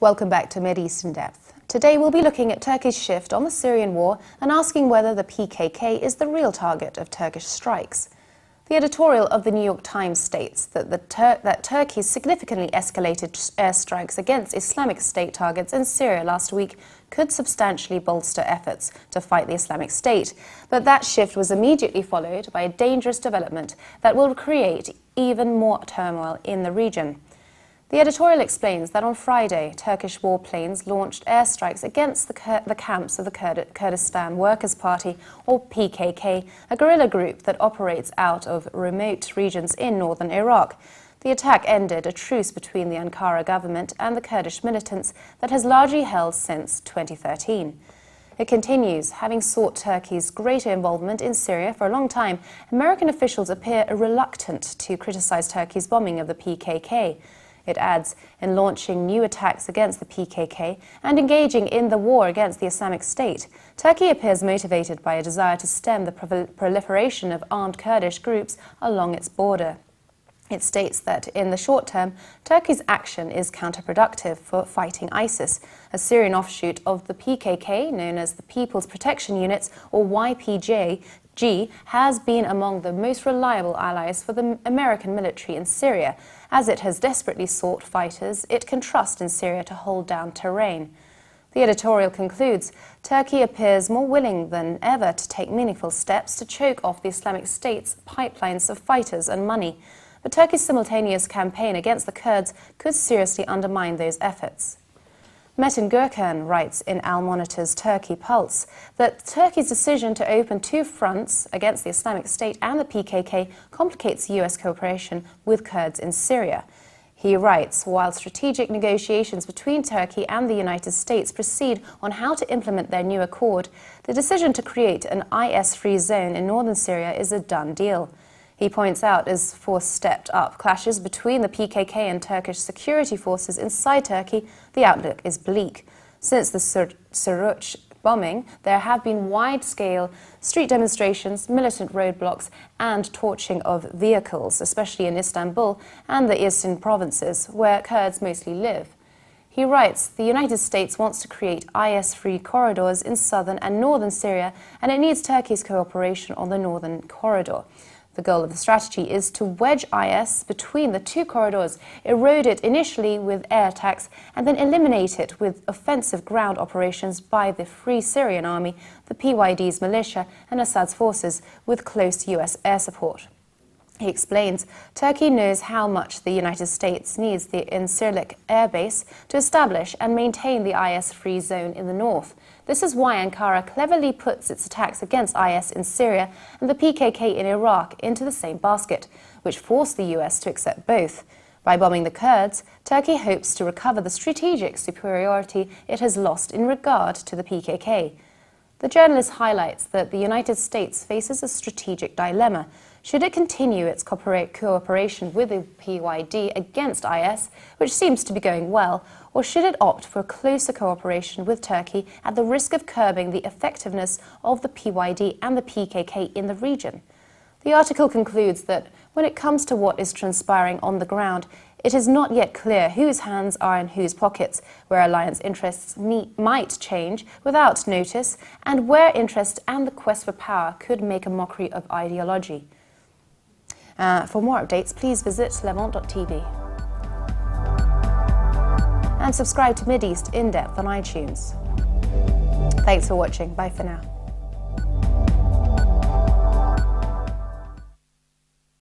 Welcome back to Mideast in Depth. Today we'll be looking at Turkey's shift on the Syrian war and asking whether the PKK is the real target of Turkish strikes. The editorial of the New York Times states that Turkey significantly escalated airstrikes against Islamic State targets in Syria last week could substantially bolster efforts to fight the Islamic State. But that shift was immediately followed by a dangerous development that will create even more turmoil in the region. The editorial explains that on Friday, Turkish warplanes launched airstrikes against the camps of the Kurdistan Workers' Party, or PKK, a guerrilla group that operates out of remote regions in northern Iraq. The attack ended a truce between the Ankara government and the Kurdish militants that has largely held since 2013. It continues, having sought Turkey's greater involvement in Syria for a long time, American officials appear reluctant to criticize Turkey's bombing of the PKK. It adds, in launching new attacks against the PKK and engaging in the war against the Islamic State, Turkey appears motivated by a desire to stem the proliferation of armed Kurdish groups along its border. It states that in the short term, Turkey's action is counterproductive for fighting ISIS, a Syrian offshoot of the PKK known as the People's Protection Units, or YPG, has been among the most reliable allies for the American military in Syria, as it has desperately sought fighters it can trust in Syria to hold down terrain. The editorial concludes, Turkey appears more willing than ever to take meaningful steps to choke off the Islamic State's pipelines of fighters and money. But Turkey's simultaneous campaign against the Kurds could seriously undermine those efforts. Metin Gürkan writes in Al Monitor's Turkey Pulse that Turkey's decision to open two fronts against the Islamic State and the PKK complicates US cooperation with Kurds in Syria. He writes, while strategic negotiations between Turkey and the United States proceed on how to implement their new accord, the decision to create an IS-free zone in northern Syria is a done deal. He points out, as force stepped up clashes between the PKK and Turkish security forces inside Turkey, the outlook is bleak. Since the Suruç bombing, there have been wide-scale street demonstrations, militant roadblocks, and torching of vehicles, especially in Istanbul and the eastern provinces, where Kurds mostly live. He writes, the United States wants to create IS-free corridors in southern and northern Syria, and it needs Turkey's cooperation on the northern corridor. The goal of the strategy is to wedge IS between the two corridors, erode it initially with air attacks, and then eliminate it with offensive ground operations by the Free Syrian Army, the PYD's militia, and Assad's forces, with close US air support. He explains, Turkey knows how much the United States needs the Incirlik air base to establish and maintain the IS-free zone in the north. This is why Ankara cleverly puts its attacks against IS in Syria and the PKK in Iraq into the same basket, which forced the US to accept both. By bombing the Kurds, Turkey hopes to recover the strategic superiority it has lost in regard to the PKK. The journalist highlights that the United States faces a strategic dilemma. Should it continue its cooperation with the PYD against IS, which seems to be going well, or should it opt for closer cooperation with Turkey at the risk of curbing the effectiveness of the PYD and the PKK in the region? The article concludes that when it comes to what is transpiring on the ground, it is not yet clear whose hands are in whose pockets, where alliance interests might change without notice, and where interest and the quest for power could make a mockery of ideology. For more updates, please visit levant.tv. And subscribe to Mideast In Depth on iTunes. Thanks for watching. Bye for now.